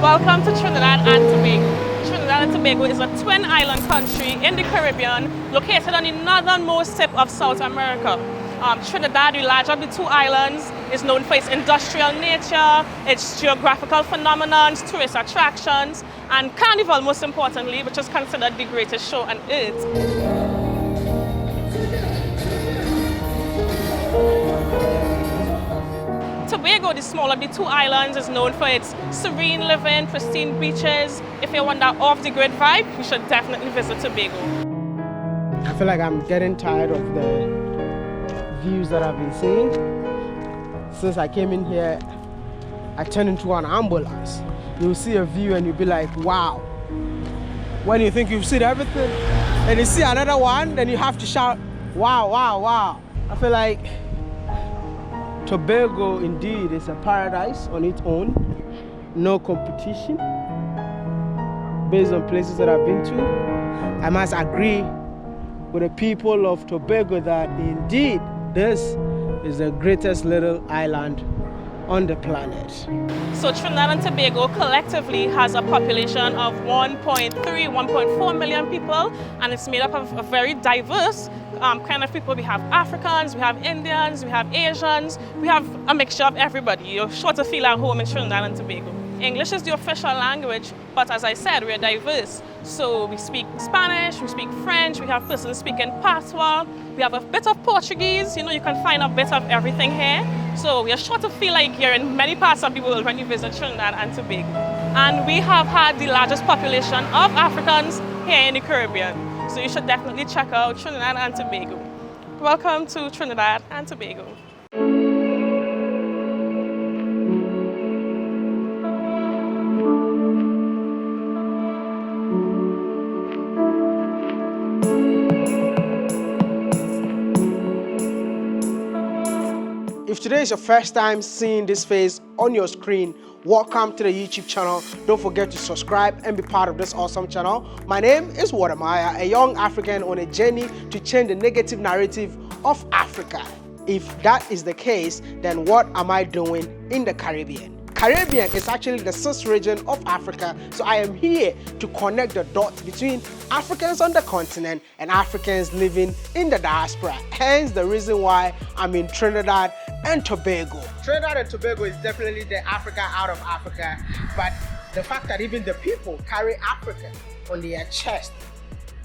Welcome to Trinidad and Tobago. Trinidad and Tobago is a twin island country in the Caribbean located on the northernmost tip of South America. Trinidad, the larger of the two islands, is known for its industrial nature, its geographical phenomena, tourist attractions, and carnival most importantly, which is considered the greatest show on earth. Tobago, the smaller of the two islands, is known for its serene living, pristine beaches. If you want that off-the-grid vibe, you should definitely visit Tobago. I feel like I'm getting tired of the views that I've been seeing. Since I came in here, I turned into an ambulance. You'll see a view and you'll be like, wow. When you think you've seen everything, and you see another one, then you have to shout, wow, wow, wow. I feel like Tobago indeed is a paradise on its own, no competition. Based on places that I've been to, I must agree with the people of Tobago that indeed this is the greatest little island on the planet. So Trinidad and Tobago collectively has a population of 1.4 million people, and it's made up of a very diverse kind of people. We have Africans, we have Indians, we have Asians, we have a mixture of everybody. You're sure to feel at home in Trinidad and Tobago. English is the official language, but as I said, we're diverse. So we speak Spanish, we speak French, we have persons speaking Patois, we have a bit of Portuguese. You know, you can find a bit of everything here. So we are sure to feel like you're in many parts of the world when you visit Trinidad and Tobago. And we have had the largest population of Africans here in the Caribbean. So you should definitely check out Trinidad and Tobago. Welcome to Trinidad and Tobago. If today is your first time seeing this face on your screen, welcome to the YouTube channel. Don't forget to subscribe and be part of this awesome channel. My name is WODEMAYA, a young African on a journey to change the negative narrative of Africa. If that is the case, then what am I doing in the Caribbean? Caribbean is actually the 6th region of Africa, so I am here to connect the dots between Africans on the continent and Africans living in the diaspora. Hence the reason why I'm in Trinidad and Tobago. Trinidad and Tobago is definitely the Africa out of Africa, but the fact that even the people carry Africa on their chest.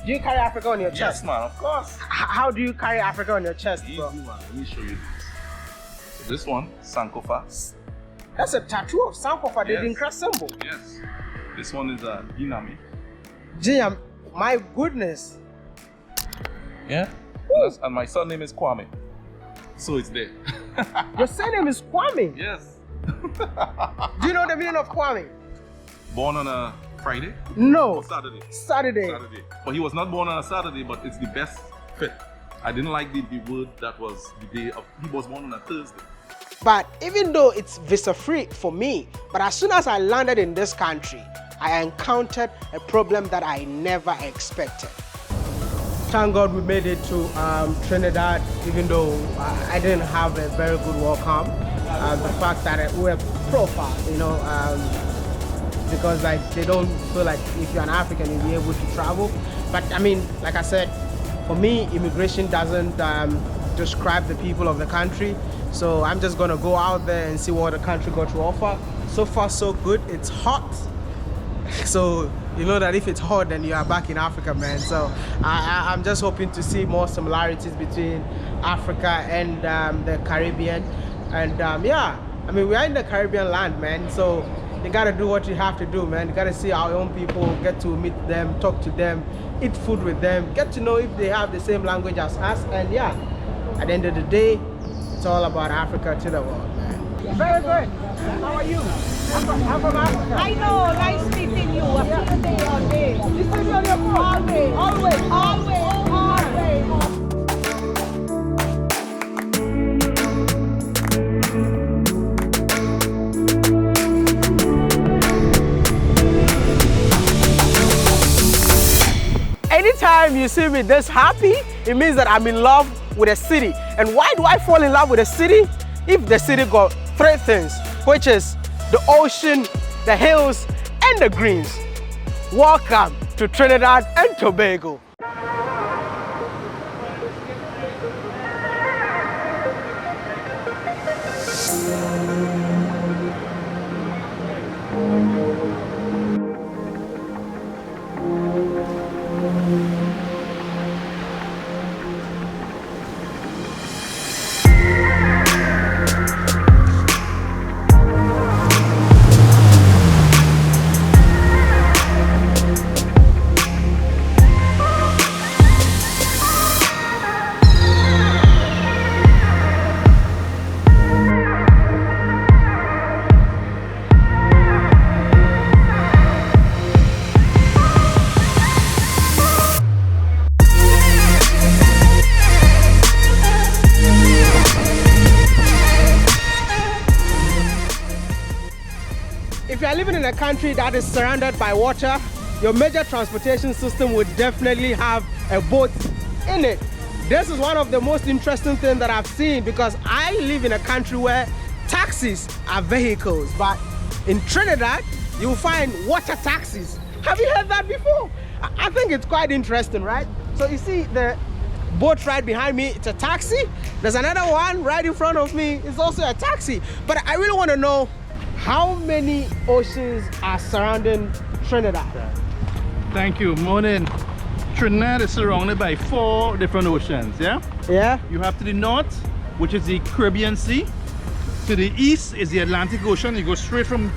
Do you carry Africa on your chest? Yes, man, of course. How do you carry Africa on your chest, bro? Easy, man. Let me show you this. So this one, Sankofa. That's a tattoo of Sankofa, the Dinkra symbol. Yes. This one is a Ginami. Jim, my goodness. Yeah. And my son name is Kwame. So it's there. Your surname is Kwame? Yes. Do you know the meaning of Kwame? Born on a Friday? No. Or Saturday? Saturday. But he was not born on a Saturday, but it's the best fit. I didn't like the word that was the day of, he was born on a Thursday. But even though it's visa-free for me, but as soon as I landed in this country, I encountered a problem that I never expected. Thank God we made it to Trinidad, even though I didn't have a very good welcome. The fact that we were profiled, you know, because like they don't feel like if you're an African, you'll be able to travel. But I mean, like I said, for me, immigration doesn't describe the people of the country. So I'm just gonna go out there and see what the country got to offer. So far, so good. It's hot. So you know that if it's hot, then you are back in Africa, man. So I'm just hoping to see more similarities between Africa and the Caribbean. And yeah, I mean, we are in the Caribbean land, man. So you gotta do what you have to do, man. You gotta see our own people, get to meet them, talk to them, eat food with them, get to know if they have the same language as us. And yeah, at the end of the day, it's all about Africa to the world, man. Very good. How are you? I'm from Africa. I know, nice meeting you. I see you day all day. You see me on your phone? Always. Always. Always. Always. Anytime you see me this happy, it means that I'm in love with a city. And why do I fall in love with a city? If the city got 3 things, which is the ocean, the hills, and the greens. Welcome to Trinidad and Tobago. If you are living in a country that is surrounded by water, your major transportation system would definitely have a boat in it. This is one of the most interesting things that I've seen because I live in a country where taxis are vehicles, but in Trinidad, you'll find water taxis. Have you heard that before? I think it's quite interesting, right? So you see the boat right behind me, it's a taxi. There's another one right in front of me, it's also a taxi. But I really want to know how many oceans are surrounding Trinidad? Thank you. Morning. Trinidad is surrounded by 4 different oceans, yeah? Yeah? You have to the north, which is the Caribbean Sea. To the east is the Atlantic Ocean. You go straight from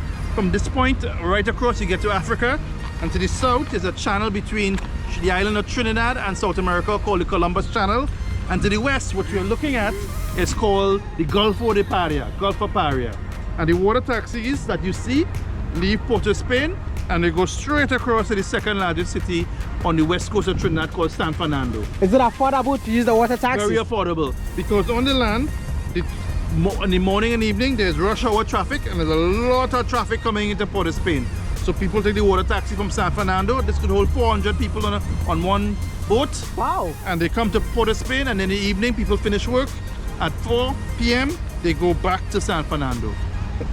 this point right across, you get to Africa. And to the south is a channel between the island of Trinidad and South America called the Columbus Channel. And to the west, what we're looking at is called the Gulf of Paria. And the water taxis that you see leave Port of Spain and they go straight across to the second largest city on the west coast of Trinidad called San Fernando. Is it affordable to use the water taxis? Very affordable because on the land, in the morning and evening, there's rush hour traffic and there's a lot of traffic coming into Port of Spain. So people take the water taxi from San Fernando. This could hold 400 people on one boat. Wow. And they come to Port of Spain and in the evening, people finish work. At 4 p.m., they go back to San Fernando.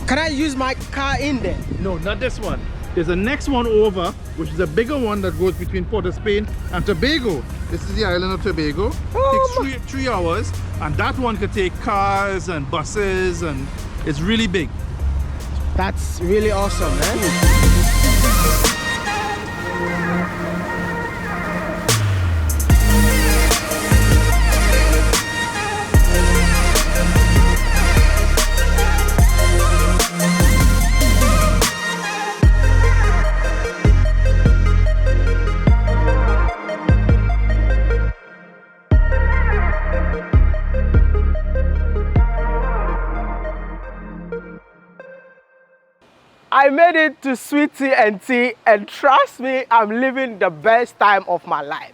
Can I use my car in there? No, not this one. There's a next one over, which is a bigger one that goes between Port of Spain and Tobago. This is the island of Tobago. It takes 3 hours, and that one could take cars and buses, and it's really big. That's really awesome, man. I made it to Sweet Tea and Tea, and trust me, I'm living the best time of my life.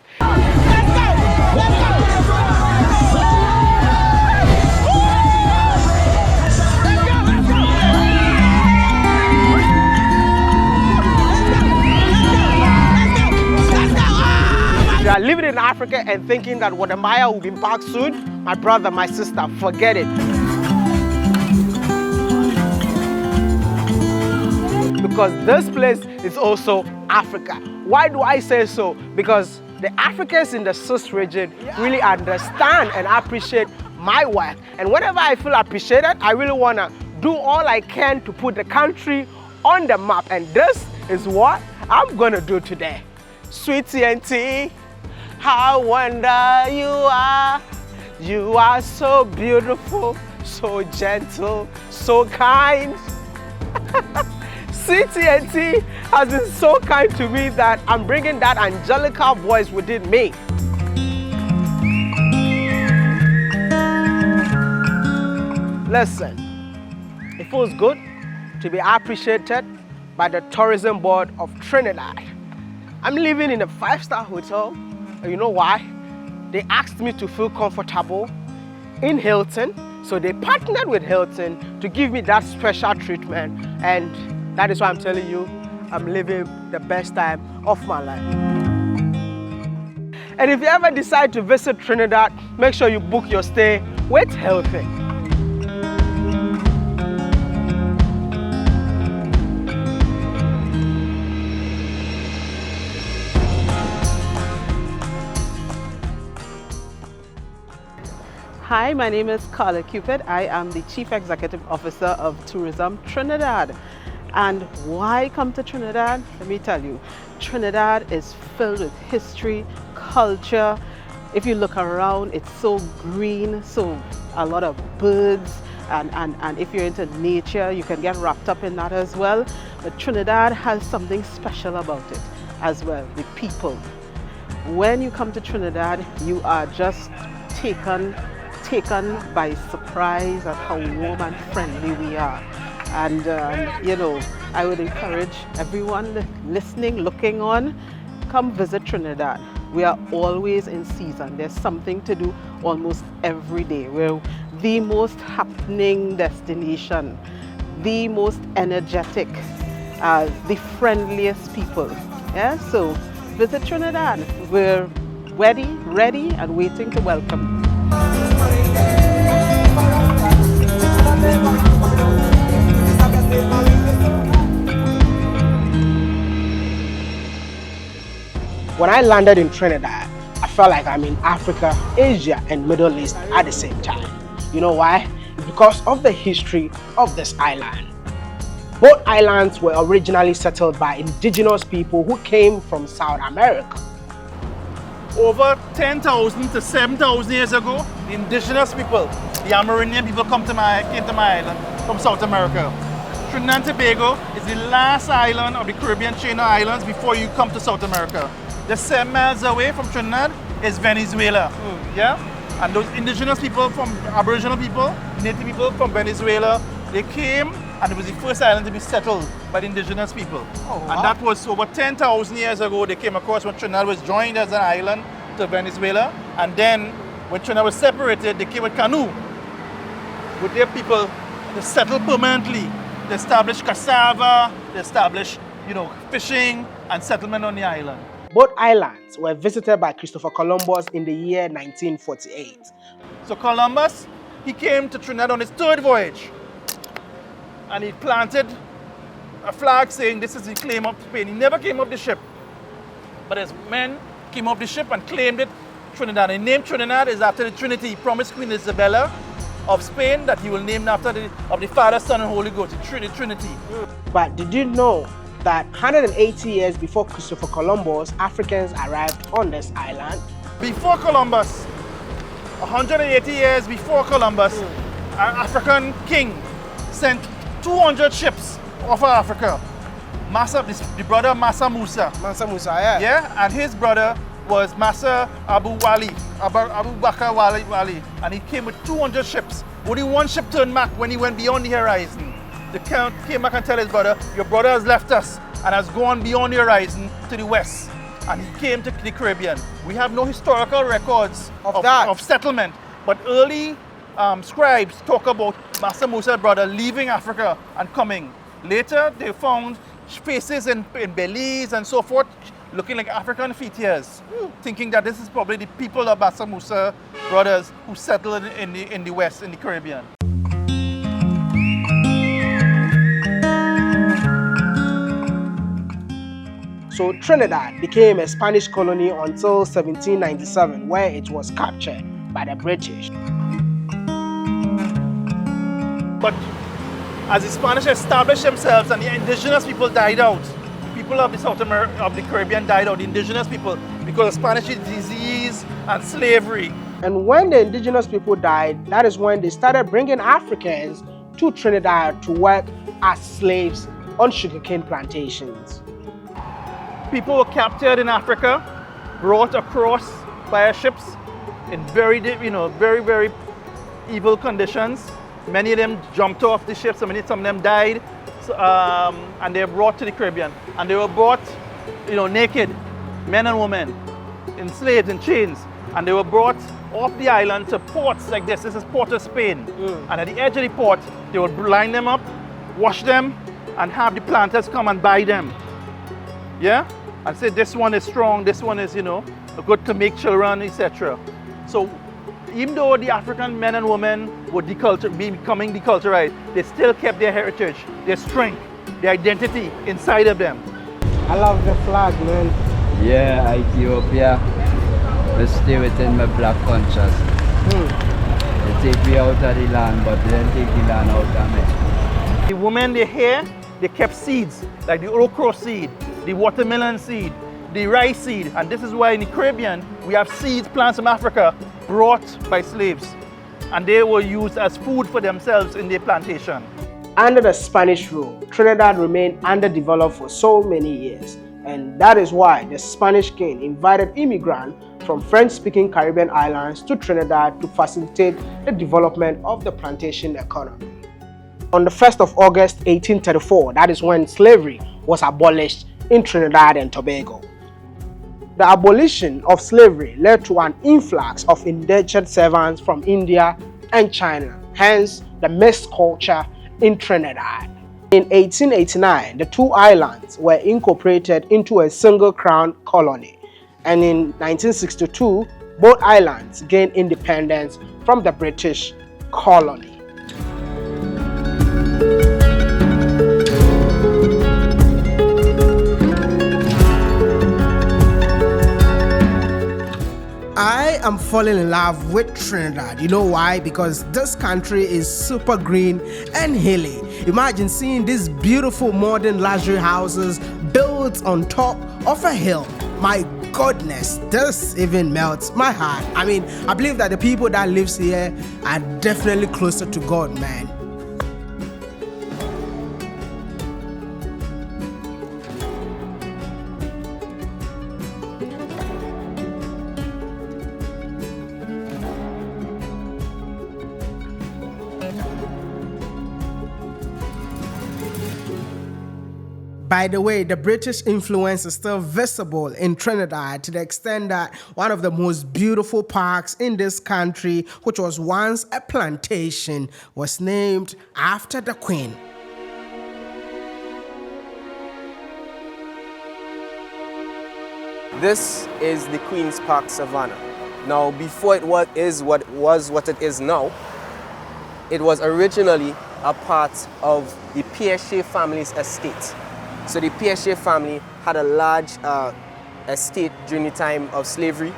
You are living in Africa and thinking that WODEMAYA will be back soon, my brother, my sister, forget it. Because this place is also Africa. Why do I say so? Because the Africans in the SIS region really understand and appreciate my work. And whenever I feel appreciated, I really want to do all I can to put the country on the map. And this is what I'm going to do today. Sweet Tea and Tea, how wonder you are. You are so beautiful, so gentle, so kind. Tea has been so kind to me that I'm bringing that angelical voice within me. Listen, it feels good to be appreciated by the Tourism Board of Trinidad. I'm living in a 5-star hotel, and you know why? They asked me to feel comfortable in Hilton, so they partnered with Hilton to give me that special treatment, and that is why I'm telling you, I'm living the best time of my life. And if you ever decide to visit Trinidad, make sure you book your stay with Hilton. Hi, my name is Carla Cupid. I am the Chief Executive Officer of Tourism Trinidad. And why come to Trinidad? Let me tell you, Trinidad is filled with history, culture. If you look around, it's so green, so a lot of birds, and if you're into nature, you can get wrapped up in that as well. But Trinidad has something special about it as well, the people. When you come to Trinidad, you are just taken by surprise at how warm and friendly we are. And you know, I would encourage everyone listening, looking on, come visit Trinidad. We are always in season. There's something to do almost every day. We're the most happening destination, the most energetic, the friendliest people. Yeah, so visit Trinidad. We're ready and waiting to welcome you. When I landed in Trinidad, I felt like I'm in Africa, Asia, and Middle East at the same time. You know why? Because of the history of this island. Both islands were originally settled by indigenous people who came from South America. Over 10,000 to 7,000 years ago, the indigenous people, the Amerindian people came to my island from South America. Trinidad and Tobago is the last island of the Caribbean chain of islands before you come to South America. Just 7 miles away from Trinidad is Venezuela. Yeah? And those indigenous people, from Aboriginal people, native people from Venezuela, they came and it was the first island to be settled by the indigenous people. Oh, wow. And that was over 10,000 years ago. They came across when Trinidad was joined as an island to Venezuela. And then when Trinidad was separated, they came with canoe with their people to settle permanently. They established cassava, they established, fishing and settlement on the island. Both islands were visited by Christopher Columbus in the year 1948. So Columbus, he came to Trinidad on his 3rd voyage. And he planted a flag saying this is the claim of Spain. He never came up the ship. But his men came up the ship and claimed it Trinidad. The name Trinidad is after the Trinity. He promised Queen Isabella of Spain that he will name after the Father, Son, and Holy Ghost, the Trinity. But did you know that 180 years before Christopher Columbus, Africans arrived on this island? Before Columbus, 180 years before Columbus, an African king sent 200 ships off of Africa. The brother Massa Musa. Mansa Musa, yeah. Yeah, and his brother was Massa Abu Bakr Wali, and he came with 200 ships. Only one ship turned back when he went beyond the horizon. The count came back and told his brother, your brother has left us and has gone beyond the horizon to the west. And he came to the Caribbean. We have no historical records of settlement, but early scribes talk about Massa Musa's brother leaving Africa and coming. Later, they found faces in Belize and so forth, looking like African features, thinking that this is probably the people of Massa Musa brothers who settled in the West, in the Caribbean. So Trinidad became a Spanish colony until 1797, where it was captured by the British. But as the Spanish established themselves and the indigenous people died out, people of the Caribbean died out, the indigenous people, because of Spanish disease and slavery. And when the indigenous people died, that is when they started bringing Africans to Trinidad to work as slaves on sugarcane plantations. People were captured in Africa, brought across via ships in very, very evil conditions. Many of them jumped off the ships, some of them died, and they were brought to the Caribbean. And they were brought, naked, men and women, enslaved in chains. And they were brought off the island to ports like this. This is Port of Spain. And at the edge of the port, they would line them up, wash them, and have the planters come and buy them. Yeah? And say this one is strong, this one is, good to make children, etc. So even though the African men and women were becoming deculturized, they still kept their heritage, their strength, their identity inside of them. I love the flag, man. Yeah, Ethiopia. Let's stay within my black conscious. They take me out of the land, but they didn't take the land out of me. The women, they here, they kept seeds, like the okra seed, the watermelon seed, the rice seed. And this is why in the Caribbean, we have seeds, plants from Africa, brought by slaves. And they were used as food for themselves in their plantation. Under the Spanish rule, Trinidad remained underdeveloped for so many years. And that is why the Spanish king invited immigrants from French-speaking Caribbean islands to Trinidad to facilitate the development of the plantation economy. On the 1st of August 1834, that is when slavery was abolished in Trinidad and Tobago. The abolition of slavery led to an influx of indentured servants from India and China, hence the mixed culture in Trinidad. In 1889, the two islands were incorporated into a single crown colony, and in 1962, both islands gained independence from the British colony. I am falling in love with Trinidad. You know why? Because this country is super green and hilly. Imagine seeing these beautiful modern luxury houses built on top of a hill. My goodness, this even melts my heart. I mean, I believe that the people that lives here are definitely closer to God, man. By the way, the British influence is still visible in Trinidad to the extent that one of the most beautiful parks in this country, which was once a plantation, was named after the Queen. This is the Queen's Park Savannah. Now, before it was what it is now, it was originally a part of the Piaget family's estate. So the Piaget family had a large estate during the time of slavery,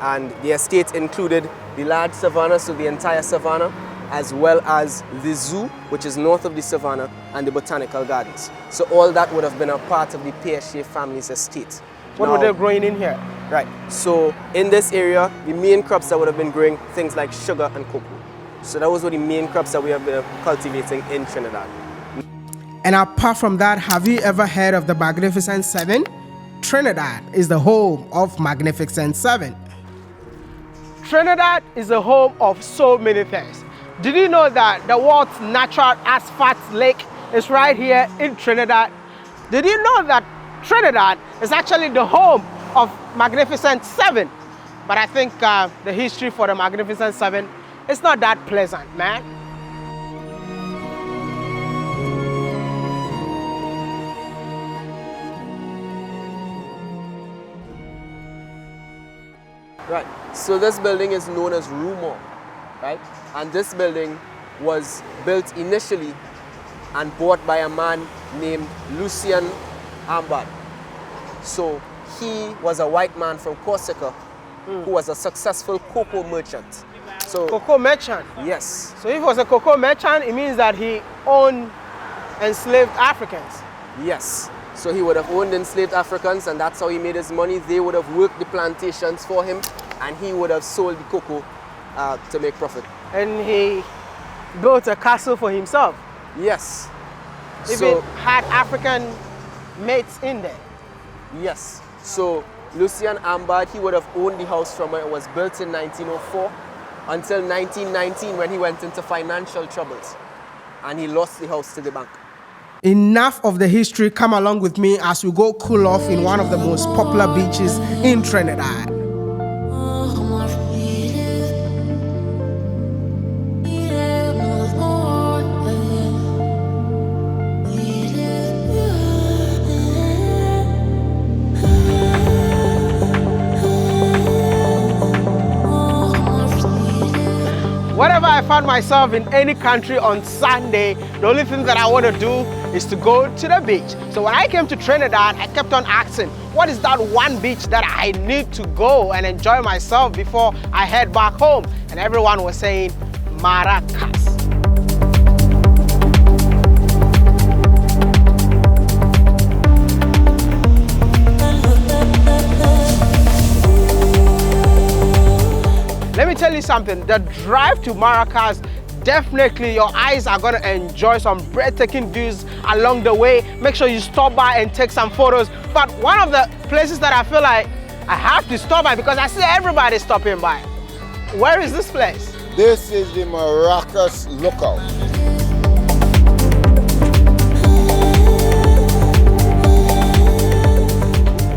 and the estate included the large savannah, so the entire savannah, as well as the zoo, which is north of the savannah, and the botanical gardens. So all that would have been a part of the Piaget family's estate. What were they growing in here? Right, so in this area, the main crops that would have been growing, things like sugar and cocoa. So those were the main crops that we have been cultivating in Trinidad. And apart from that, have you ever heard of the Magnificent Seven? Trinidad is the home of Magnificent Seven. Trinidad is the home of so many things. Did you know that the world's natural asphalt lake is right here in Trinidad? Did you know that Trinidad is actually the home of Magnificent Seven? But I think the history for the Magnificent Seven is not that pleasant, man. Right, so this building is known as Rumor, right? And this building was built initially and bought by a man named Lucian Ambad. So he was a white man from Corsica who was a successful cocoa merchant. So Cocoa merchant? Yes. So if he was a cocoa merchant, it means that he owned enslaved Africans? Yes. So he would have owned enslaved Africans, and that's how he made his money. They would have worked the plantations for him, and he would have sold the cocoa to make profit. And he built a castle for himself? Yes. Even had African mates in there? Yes. So Lucian Ambad, he would have owned the house from when it was built in 1904 until 1919 when he went into financial troubles and he lost the house to the bank. Enough of the history. Come along with me as we go cool off in one of the most popular beaches in Trinidad. Whenever I find myself in any country on Sunday, the only thing that I want to do is to go to the beach. So when I came to Trinidad, I kept on asking, what is that one beach that I need to go and enjoy myself before I head back home? And everyone was saying Maracas. Let me tell you something, the drive to Maracas, definitely your eyes are going to enjoy some breathtaking views along the way. Make sure you stop by and take some photos. But one of the places that I feel like I have to stop by because I see everybody stopping by. Where is this place? This is the Maracas Lookout.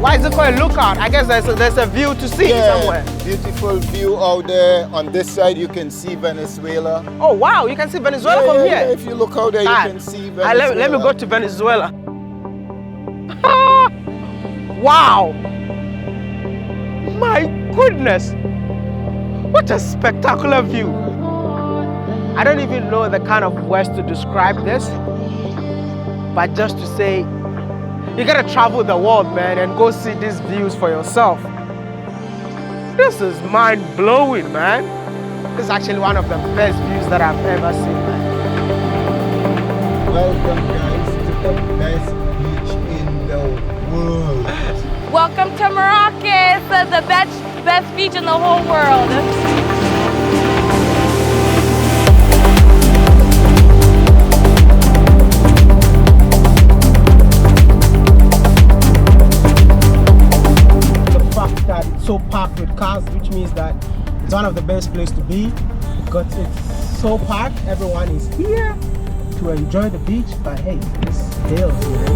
Why is it called a lookout? I guess there's a view to see somewhere. Beautiful view out there. On this side you can see Venezuela. Oh wow, you can see Venezuela from here? Yeah, if you look out there you can see Venezuela. Let me go to Venezuela. Wow! My goodness! What a spectacular view! I don't even know the kind of words to describe this, but just to say, you gotta travel the world, man, and go see these views for yourself. This is mind-blowing, man. This is actually one of the best views that I've ever seen, man. Welcome, guys, to the best beach in the world. Welcome to Maracas, the best beach in the whole world. That it's so packed with cars, which means that it's one of the best places to be because it's so packed. Everyone is here to enjoy the beach, but hey, it's hills, man.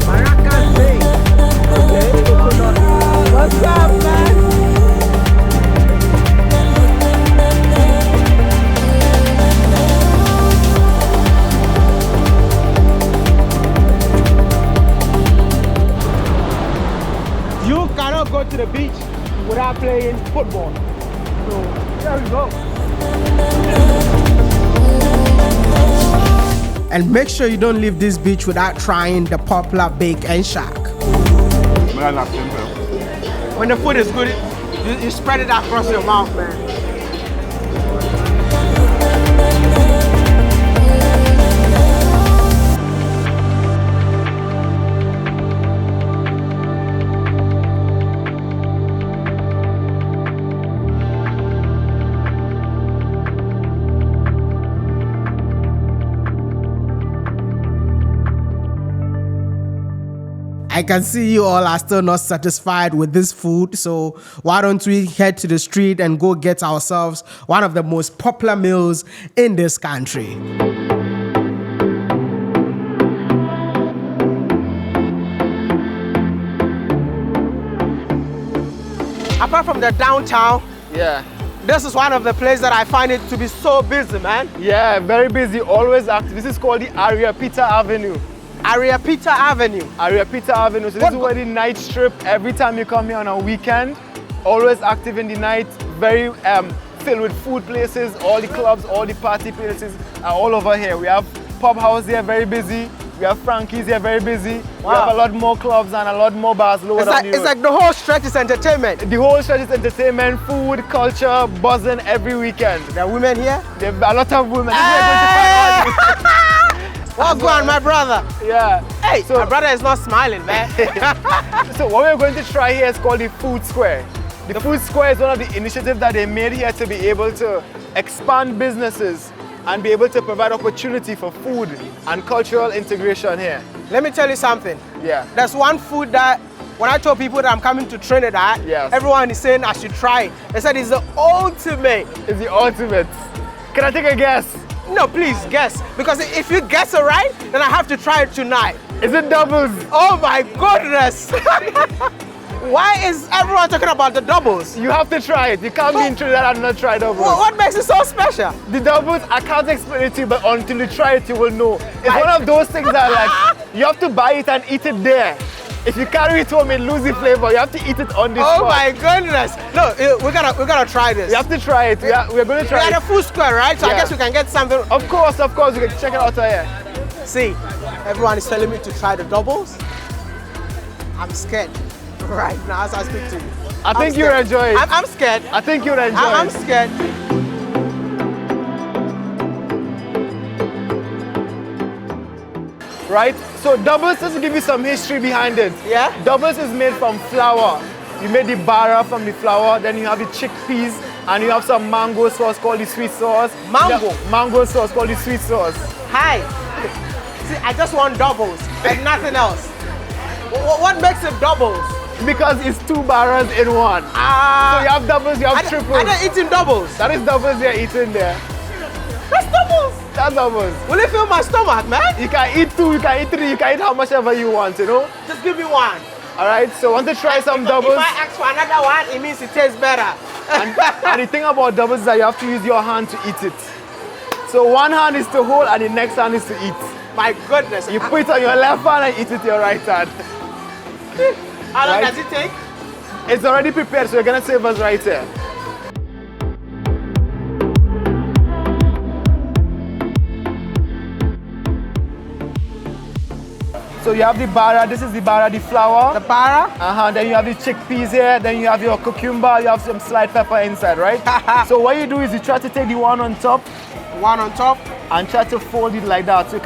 Maracas Bay. Okay. What's up, man? You cannot go to the beach without playing football. So there we go. And make sure you don't leave this beach without trying the popular bake and shack. When the food is good, you spread it across your mouth, man. I can see you all are still not satisfied with this food, so why don't we head to the street and go get ourselves one of the most popular meals in this country. Apart from the downtown, this is one of the places that I find it to be so busy, man. Yeah, very busy, always active. This is called the Ariapita Avenue. Ariapita Avenue. Ariapita Avenue. So this is where the night strip, every time you come here on a weekend, always active in the night, very filled with food places, all the clubs, all the party places are all over here. We have Pub House here, very busy. We have Frankie's here, very busy. Wow. We have a lot more clubs and a lot more bars lower down the road. It's like the whole stretch is entertainment. The whole stretch is entertainment, food, culture, buzzing every weekend. There are women here? There are a lot of women. Hey! What's going on, my brother? Yeah. Hey, so my brother is not smiling, man. So what we're going to try here is called the Food Square. The Food Square is one of the initiatives that they made here to be able to expand businesses and be able to provide opportunity for food and cultural integration here. Let me tell you something. Yeah. There's one food that when I told people that I'm coming to Trinidad, everyone is saying I should try it. They said it's the ultimate. It's the ultimate. Can I take a guess? No, please guess. Because if you guess it right, then I have to try it tonight. Is it doubles? Oh my goodness. Why is everyone talking about the doubles? You have to try it. You can't be in Trinidad and not try doubles. What makes it so special? The doubles, I can't explain it to you, but until you try it, you will know. It's one of those things that like, you have to buy it and eat it there. If you carry it home, it loses the flavor. You have to eat it on the spot. Oh my goodness. No, we're gonna try this. You have to try it. We're going to try it. We're at a Food Square, right? So I guess we can get something. Of course. You can check it out here. See, everyone is telling me to try the doubles. I'm scared right now as I speak to you. I think you'll enjoy it. I'm scared. I think you'll enjoy it. I'm scared. right? So doubles, just to give you some history behind it. Yeah? Doubles is made from flour. You made the bara from the flour, then you have the chickpeas, and you have some mango sauce called the sweet sauce. Mango? Mango sauce called the sweet sauce. Hi. See, I just want doubles and nothing else. What makes it doubles? Because it's 2 baras in one. So you have doubles, you have triples. Are they eating doubles? That is doubles they're eating there. That's doubles. That's doubles. Will it fill my stomach, man? You can eat 2, you can eat 3, you can eat how much ever you want, you know? Just give me one. All right, so want to try some doubles? If I ask for another one, it means it tastes better. and the thing about doubles is that you have to use your hand to eat it. So one hand is to hold and the next hand is to eat. My goodness. You put it on your left hand and eat with your right hand. How long does it take? It's already prepared, so you're gonna save us right here. So you have the bara, this is the bara, the flour. The bara? Then you have the chickpeas here, then you have your cucumber, you have some sliced pepper inside, right? So what you do is you try to take the one on top. One on top? And try to fold it like that so you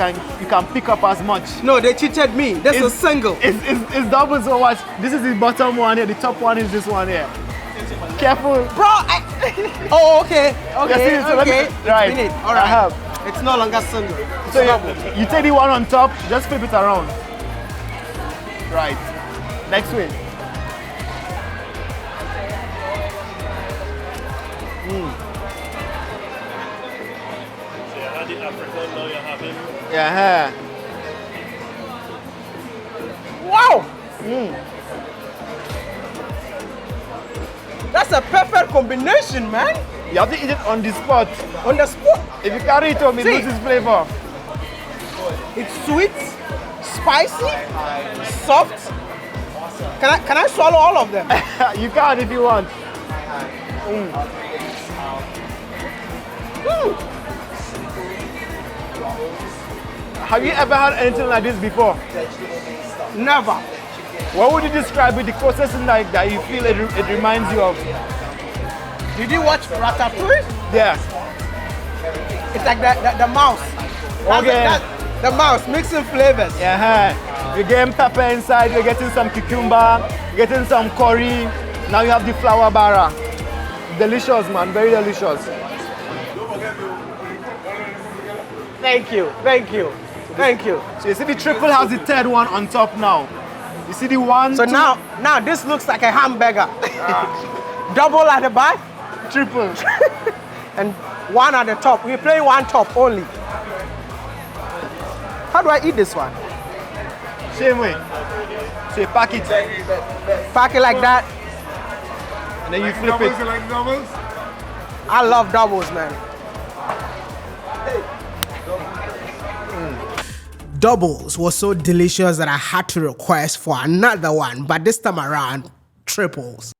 can pick up as much. No, they cheated me. This is single. It's double so much. This is the bottom one here, the top one is this one here. Careful. Bro, oh, okay. Okay, so okay. Right. All right. It's no longer single. So you take the one on top, just flip it around. Right. Next way. The African now you're having. Yeah. Wow! That's a perfect combination, man. You have to eat it on the spot. On the spot? If you carry it home, it loses flavor. It's sweet, spicy, soft. Can I swallow all of them? You can if you want. Have you ever had anything like this before? Never. What would you describe it, the closest thing like that you feel it reminds you of? Did you watch Ratatouille? Yeah. It's like the mouse. Okay. The mouse mixing flavors. Yeah. You're getting pepper inside, you're getting some cucumber, you're getting some curry. Now you have the flour bara. Delicious, man, very delicious. Thank you, thank you, thank you. So you see the triple has the third one on top now. You see the one, so now this looks like a hamburger. Double at the back, triple. And one at the top. We're playing one top only. How do I eat this one? Same way. So you pack it. Pack it like that. And then you flip it. You like doubles? I love doubles, man. Doubles was so delicious that I had to request for another one, but this time around, triples.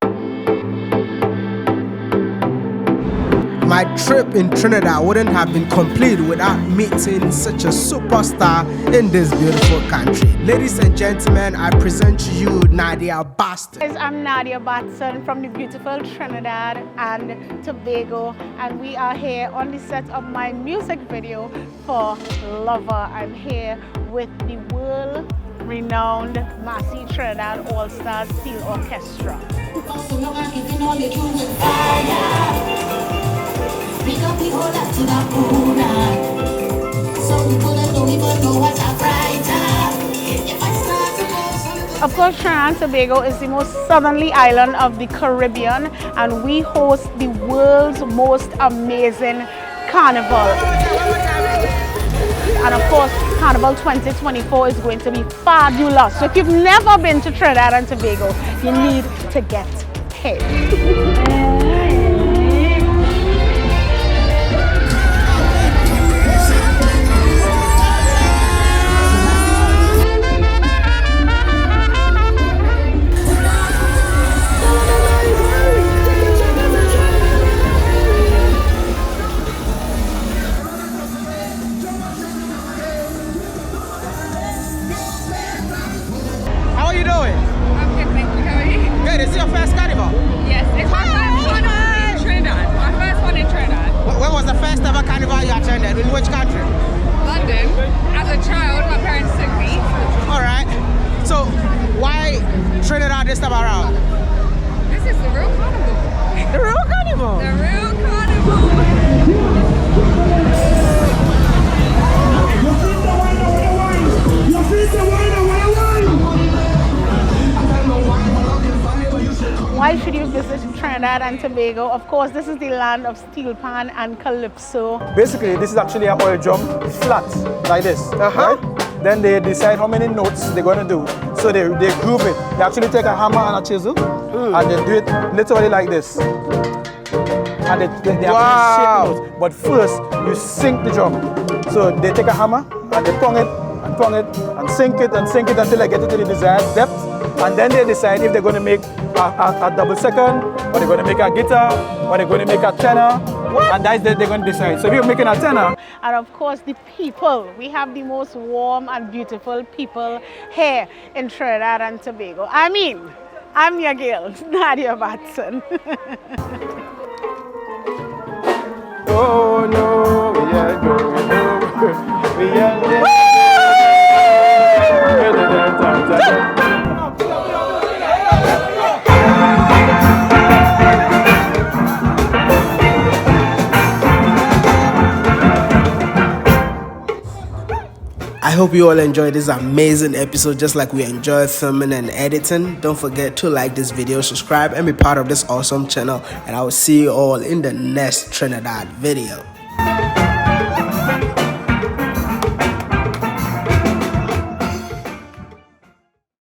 My trip in Trinidad wouldn't have been complete without meeting such a superstar in this beautiful country. Ladies and gentlemen, I present to you Nadia Baston. I'm Nadia Batson from the beautiful Trinidad and Tobago, and we are here on the set of my music video for Lover. I'm here with the world-renowned Massey Trinidad All-Stars Steel Orchestra. Of course, Trinidad and Tobago is the most southerly island of the Caribbean, and we host the world's most amazing carnival. And of course, Carnival 2024 is going to be fabulous. So if you've never been to Trinidad and Tobago, you need to get here. Is it your first carnival? Yes, it's my first one in Trinidad. My first one in Trinidad. When was the first ever carnival you attended? In which country? London. As a child, my parents took me. this time around? This is the real carnival. The real carnival? The real carnival. Why should you visit Trinidad and Tobago? Of course, this is the land of steel pan and calypso. Basically, this is actually an oil drum flat, like this. Right? Then they decide how many notes they're going to do. So they group it. They actually take a hammer and a chisel, and they do it literally like this. And they actually shape the notes. But first, you sink the drum. So they take a hammer, and they pong it, and sink it until they get it to the desired depth. And then they decide if they're going to make a double second, or they're going to make a guitar, or they're going to make a tenor. And that's what they're going to decide. So if you're making a tenor. And of course, the people. We have the most warm and beautiful people here in Trinidad and Tobago. I mean, I'm your girl, Nadia Batson. Oh no, we are going over. We are I hope you all enjoyed this amazing episode just like we enjoyed filming and editing. Don't forget to like this video, subscribe, and be part of this awesome channel. And I will see you all in the next Trinidad video.